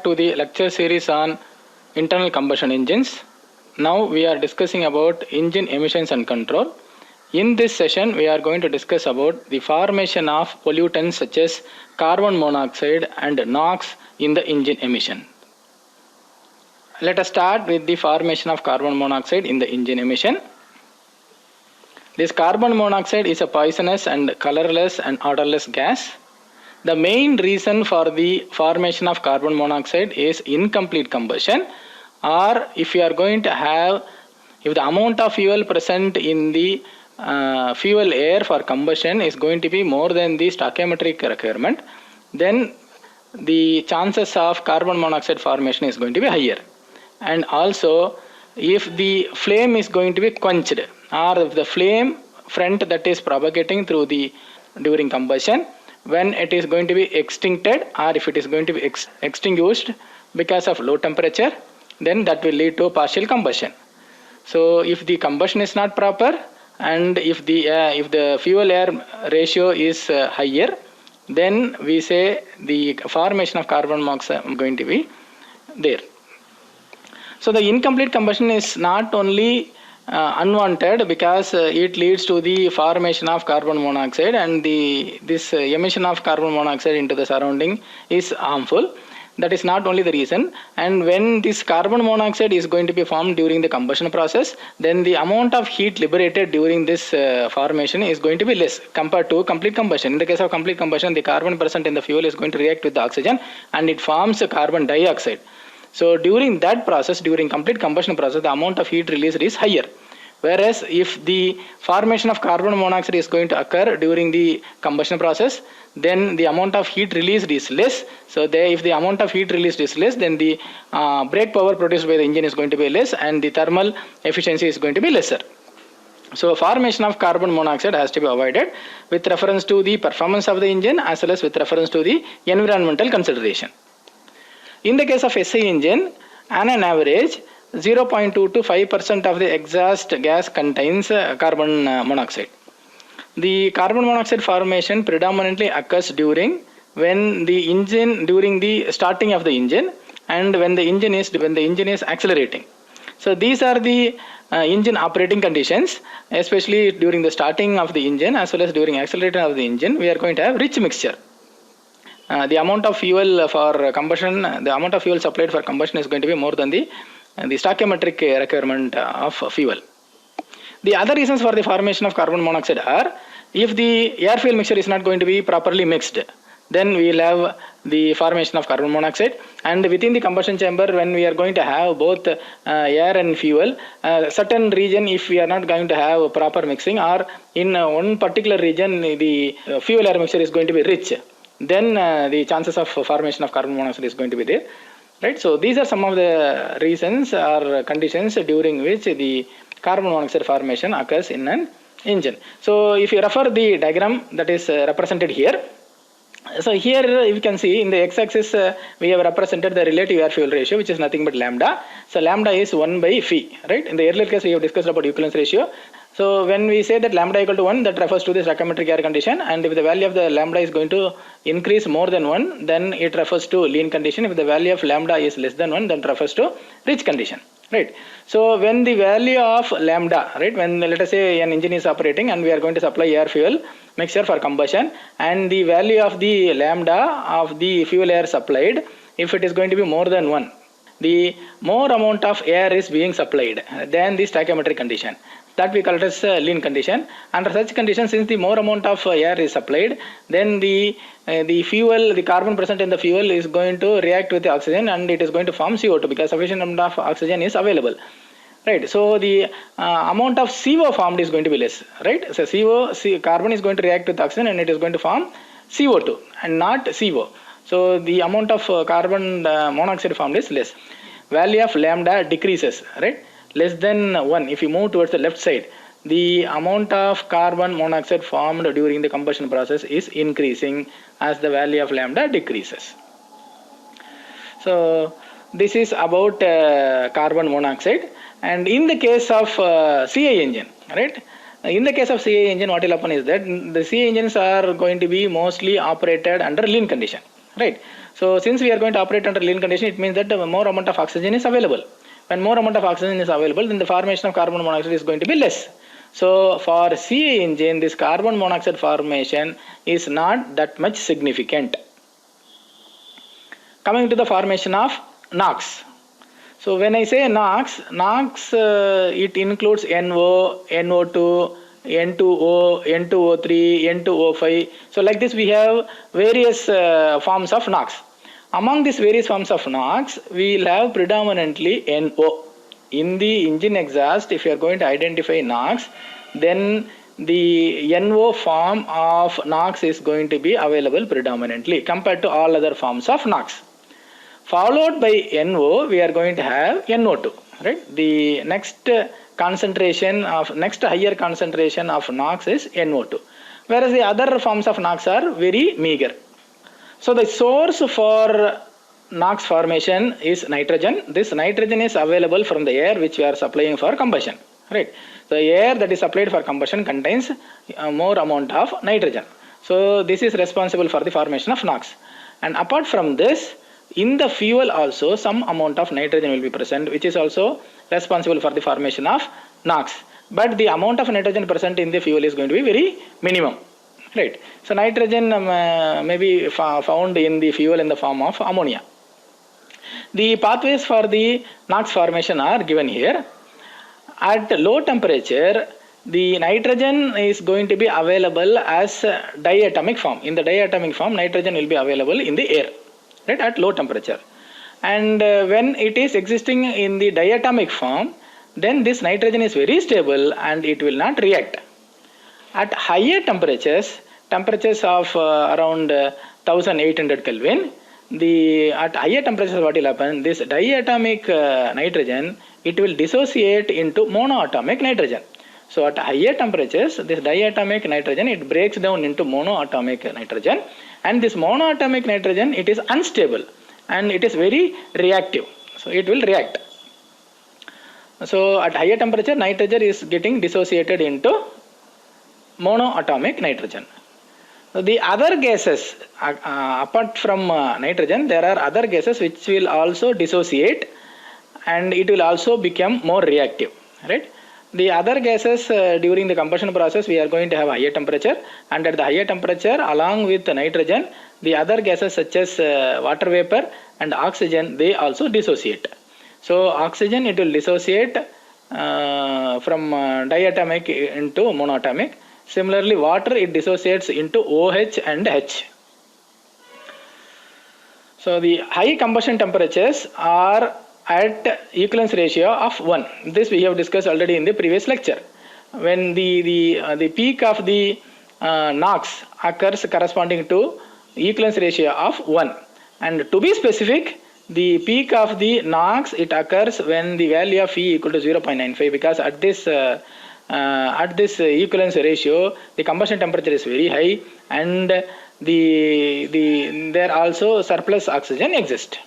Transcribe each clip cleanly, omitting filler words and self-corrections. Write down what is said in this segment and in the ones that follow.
To the lecture series on internal combustion engines. Now we are discussing about engine emissions and control. In this session we are going to discuss about the formation of pollutants such as carbon monoxide and NOx in the engine emission. Let us start with the formation of carbon monoxide in the engine emission. This carbon monoxide is a poisonous and colorless and odorless gas. The main reason for the formation of carbon monoxide is incomplete combustion, or if you are going to have, if the amount of fuel present in the fuel air for combustion is going to be more than the stoichiometric requirement, then the chances of carbon monoxide formation is going to be higher. And also, if the flame is going to be quenched, or if the flame front that is propagating through the during combustion, when it is going to be extincted, or if it is going to be extinguished because of low temperature, then that will lead to partial combustion. So if the combustion is not proper, and if the fuel air ratio is higher, then we say the formation of carbon monoxide is going to be there. So the incomplete combustion is not only unwanted because it leads to the formation of carbon monoxide, and this emission of carbon monoxide into the surrounding is harmful. That is not only the reason. And when this carbon monoxide is going to be formed during the combustion process, then the amount of heat liberated during this formation is going to be less compared to complete combustion. In the case of complete combustion, the carbon present in the fuel is going to react with the oxygen and it forms carbon dioxide. So during that process, during complete combustion process, the amount of heat released is higher. Whereas if the formation of carbon monoxide is going to occur during the combustion process, then the amount of heat released is less. So if the amount of heat released is less, then the brake power produced by the engine is going to be less, and the thermal efficiency is going to be lesser. So formation of carbon monoxide has to be avoided with reference to the performance of the engine as well as with reference to the environmental consideration. In the case of SI engine, on an average, 0.2 to 5% of the exhaust gas contains carbon monoxide. The carbon monoxide formation predominantly occurs during the starting of the engine, and when the engine is accelerating. So these are the engine operating conditions, especially during the starting of the engine as well as during acceleration of the engine. We are going to have rich mixture. The amount of fuel for combustion, the amount of fuel supplied for combustion is going to be more than the stoichiometric requirement of fuel. The other reasons for the formation of carbon monoxide are, if the air fuel mixture is not going to be properly mixed, then we will have the formation of carbon monoxide. And within the combustion chamber, when we are going to have both air and fuel, certain region, if we are not going to have proper mixing, or in one particular region the fuel air mixture is going to be rich, then the chances of formation of carbon monoxide is going to be there. Right? So these are some of the reasons or conditions during which the carbon monoxide formation occurs in an engine. So if you refer the diagram that is represented here, so here you can see in the x-axis we have represented the relative air fuel ratio, which is nothing but lambda. So lambda is 1 by phi, right? In the earlier case we have discussed about equivalence ratio. So when we say that lambda equal to 1, that refers to the stoichiometric air condition, and if the value of the lambda is going to increase more than 1, then it refers to lean condition. If the value of lambda is less than 1, then it refers to rich condition, right? So when the value of lambda, right, when let us say an engine is operating and we are going to supply air fuel mixture for combustion, and the value of the lambda of the fuel air supplied, if it is going to be more than 1, the more amount of air is being supplied than the stoichiometric condition, that we call it as lean condition. Under such condition, since the more amount of air is supplied, then the fuel, the carbon present in the fuel is going to react with the oxygen, and it is going to form CO2 because sufficient amount of oxygen is available. Right, so the amount of CO formed is going to be less, right? So carbon is going to react with oxygen and it is going to form CO2 and not CO. So the amount of carbon monoxide formed is less. Value of lambda decreases, right? Less than 1. If you move towards the left side, the amount of carbon monoxide formed during the combustion process is increasing as the value of lambda decreases. So this is about carbon monoxide. And in the case of CI engine, right? In the case of CI engine, what will happen is that the CI engines are going to be mostly operated under lean condition. right? So since we are going to operate under lean condition, it means that more amount of oxygen is available. When more amount of oxygen is available, then the formation of carbon monoxide is going to be less. So for CI engine, this carbon monoxide formation is not that much significant. Coming to the formation of NOx. So when I say NOx, it includes NO, NO2, N2O, N2O3, N2O5. So like this we have various forms of NOx. Among these various forms of NOx, we will have predominantly NO. In the engine exhaust, if you are going to identify NOx, then the NO form of NOx is going to be available predominantly compared to all other forms of NOx. Followed by NO, we are going to have NO2, right? The next concentration of higher concentration of NOx is NO2, whereas the other forms of NOx are very meager. So the source for NOx formation is nitrogen. This nitrogen is available from the air which we are supplying for combustion, right? The air that is supplied for combustion contains more amount of nitrogen. So this is responsible for the formation of NOx. And apart from this, in the fuel also some amount of nitrogen will be present, which is also responsible for the formation of NOx. But the amount of nitrogen present in the fuel is going to be very minimum, right? So nitrogen may be found in the fuel in the form of ammonia. The pathways for the NOx formation are given here. At low temperature, the nitrogen is going to be available as diatomic form. In the diatomic form, nitrogen will be available in the air, right, at low temperature. And when it is existing in the diatomic form, then this nitrogen is very stable and it will not react. At higher temperatures of around 1800 Kelvin, at higher temperatures what will happen, this diatomic nitrogen, it will dissociate into monoatomic nitrogen. So at higher temperatures, this diatomic nitrogen, it breaks down into monoatomic nitrogen, and this monoatomic nitrogen, it is unstable and it is very reactive. So it will react. So at higher temperature, nitrogen is getting dissociated into monoatomic nitrogen. So the other gases, apart from nitrogen, there are other gases which will also dissociate and it will also become more reactive, right? The other gases during the combustion process, we are going to have higher temperature, and at the higher temperature along with the nitrogen, the other gases such as water vapor and oxygen, they also dissociate. So oxygen, it will dissociate from diatomic into monoatomic. Similarly, water, it dissociates into OH and H. So the high combustion temperatures are at equivalence ratio of 1. This we have discussed already in the previous lecture. When the peak of the NOx occurs corresponding to equivalence ratio of 1. And to be specific, the peak of the NOx, it occurs when the value of E equal to 0.95, because at this equivalence ratio, the combustion temperature is very high and there also surplus oxygen exists.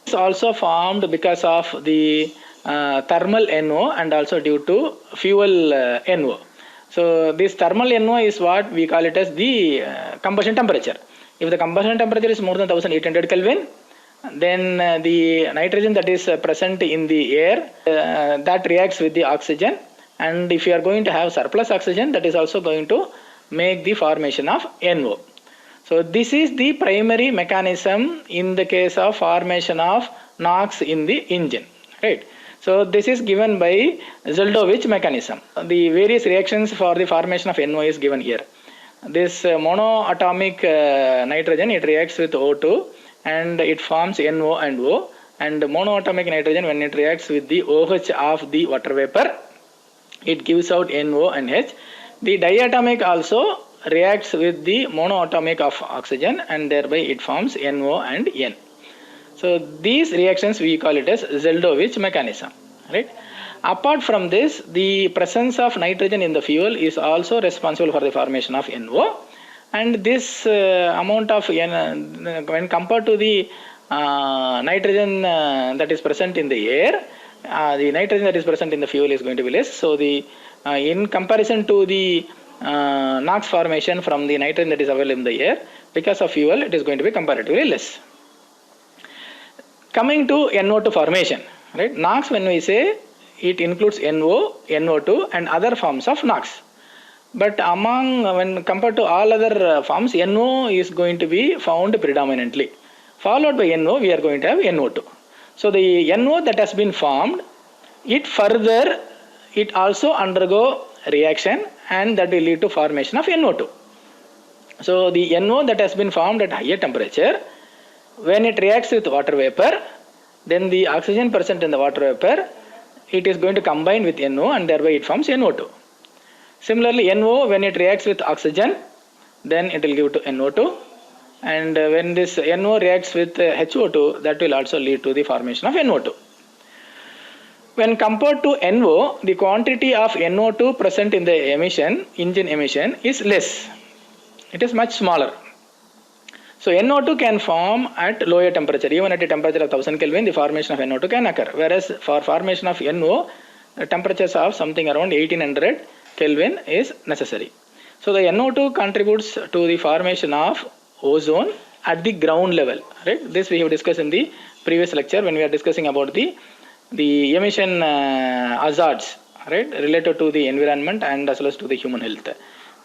It's also formed because of the thermal NO and also due to fuel NO. So this thermal NO is what we call it as the combustion temperature. If the combustion temperature is more than 1800 Kelvin, then the nitrogen that is present in the air that reacts with the oxygen, and if you are going to have surplus oxygen, that is also going to make the formation of NO. So this is the primary mechanism in the case of formation of NOx in the engine, right? So this is given by Zeldovich mechanism. The various reactions for the formation of NO is given here. This monoatomic nitrogen, it reacts with O2 and it forms NO and O, and monoatomic nitrogen, when it reacts with the OH of the water vapor, it gives out NO and H. The diatomic also reacts with the monoatomic of oxygen and thereby it forms NO and N. So these reactions we call it as Zeldovich mechanism, right? Apart from this, the presence of nitrogen in the fuel is also responsible for the formation of NO, and this amount of N, when compared to the nitrogen that is present in the air, the nitrogen that is present in the fuel is going to be less. So the in comparison to the NOx formation from the nitrogen that is available in the air, Because of fuel, it is going to be comparatively less. Coming to NO2 formation, right? NOx, when we say, it includes NO, NO2 and other forms of NOx. But when compared to all other forms, NO is going to be found predominantly. Followed by NO, we are going to have NO2. So the NO that has been formed, it also undergo reaction, and that will lead to formation of NO2. So the NO that has been formed at higher temperature, when it reacts with water vapor, then the oxygen present in the water vapor, it is going to combine with NO, and thereby it forms NO2. Similarly, NO, when it reacts with oxygen, then it will give to NO2, and when this NO reacts with HO2, that will also lead to the formation of NO2. When compared to NO, the quantity of NO2 present in the engine emission is less. It is much smaller. So NO2 can form at lower temperature. Even at a temperature of 1000 Kelvin, the formation of NO2 can occur. Whereas for formation of NO, temperatures of something around 1800 Kelvin is necessary. So the NO2 contributes to the formation of ozone at the ground level. Right? This we have discussed in the previous lecture when we are discussing about the emission hazards, right, related to the environment and as well as to the human health.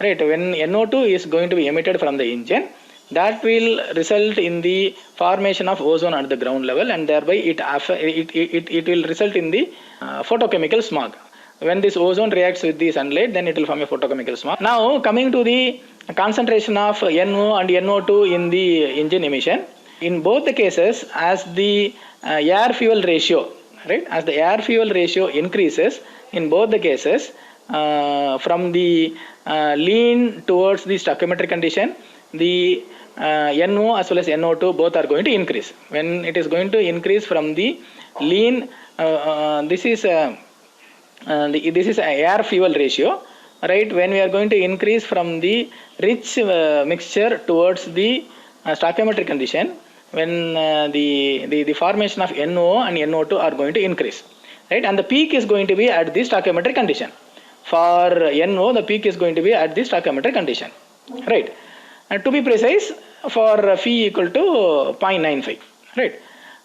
Right? When NO2 is going to be emitted from the engine, that will result in the formation of ozone at the ground level, and thereby it will result in the photochemical smog. When this ozone reacts with the sunlight, then it will form a photochemical smog. Now coming to the concentration of NO and NO2 in the engine emission, in both the cases, as the air fuel ratio, right, as the air fuel ratio increases in both the cases, from the lean towards the stoichiometric condition, the NO as well as NO2 both are going to increase. When it is going to increase from the lean, this is a air fuel ratio, right? When we are going to increase from the rich mixture towards the stoichiometric condition, when the formation of NO and NO2 are going to increase, right? And the peak is going to be at the stoichiometric condition. For NO, the peak is going to be at the stoichiometric condition, right? And to be precise, for phi equal to 0.95, right?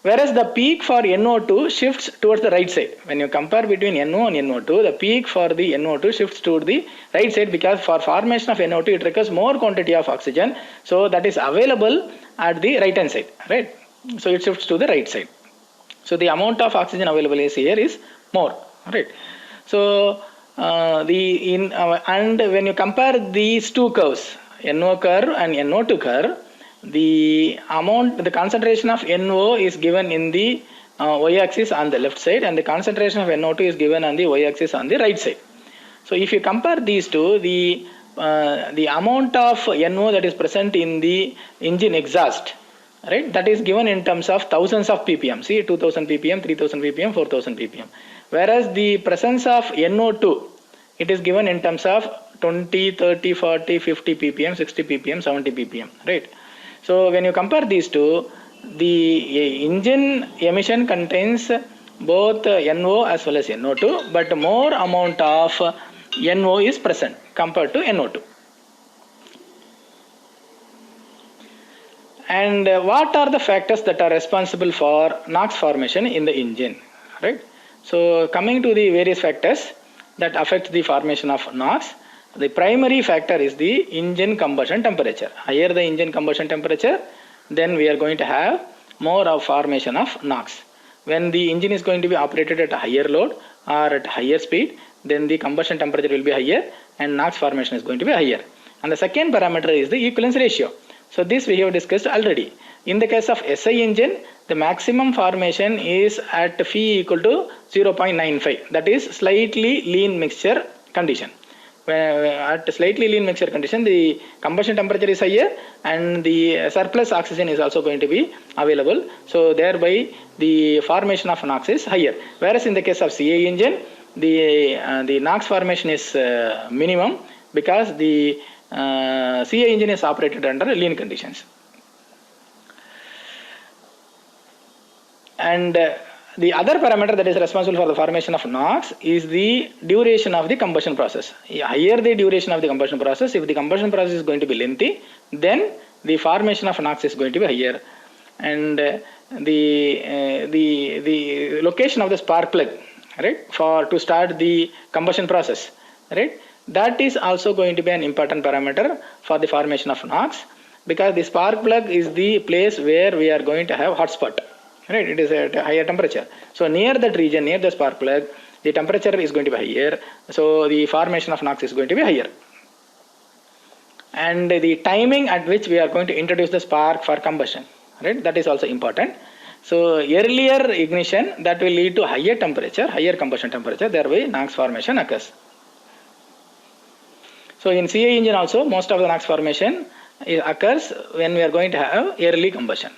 Whereas the peak for NO2 shifts towards the right side. When you compare between NO and NO2, the peak for the NO2 shifts to the right side, because for formation of NO2, it requires more quantity of oxygen. So that is available at the right hand side, right? So it shifts to the right side. So the amount of oxygen available here is more, right? So and when you compare these two curves, NO curve and NO2 curve, the concentration of NO is given in the y-axis on the left side, and the concentration of NO2 is given on the y-axis on the right side. So if you compare these two, the amount of NO that is present in the engine exhaust, right, that is given in terms of thousands of ppm. See, 2000 ppm, 3000 ppm, 4000 ppm. Whereas the presence of NO2, it is given in terms of 20, 30, 40, 50 ppm, 60 ppm, 70 ppm, right? So when you compare these two, the engine emission contains both NO as well as NO2, but more amount of NO is present compared to NO2. And what are the factors that are responsible for NOx formation in the engine, right? So coming to the various factors that affect the formation of NOx, the primary factor is the engine combustion temperature. Higher the engine combustion temperature, then we are going to have more of formation of NOx. When the engine is going to be operated at a higher load or at higher speed, then the combustion temperature will be higher and NOx formation is going to be higher. And the second parameter is the equivalence ratio. So this we have discussed already. In the case of SI engine, the maximum formation is at phi equal to 0.95. That is slightly lean mixture condition. At slightly lean mixture condition, the combustion temperature is higher and the surplus oxygen is also going to be available. So thereby the formation of NOx is higher. Whereas in the case of CI engine, the NOx formation is minimum, because the CI engine is operated under lean conditions. And the other parameter that is responsible for the formation of NOx is the duration of the combustion process. Higher the duration of the combustion process, if the combustion process is going to be lengthy, then the formation of NOx is going to be higher, and the location of the spark plug, right, for to start the combustion process, right, that is also going to be an important parameter for the formation of NOx, because the spark plug is the place where we are going to have hotspot, right, it is at a higher temperature. So near that region, near the spark plug, the temperature is going to be higher, so the formation of NOx is going to be higher. And the timing at which we are going to introduce the spark for combustion, right, that is also important. So earlier ignition, that will lead to higher temperature, higher combustion temperature, thereby NOx formation occurs. So in CI engine also, most of the NOx formation occurs when we are going to have early combustion.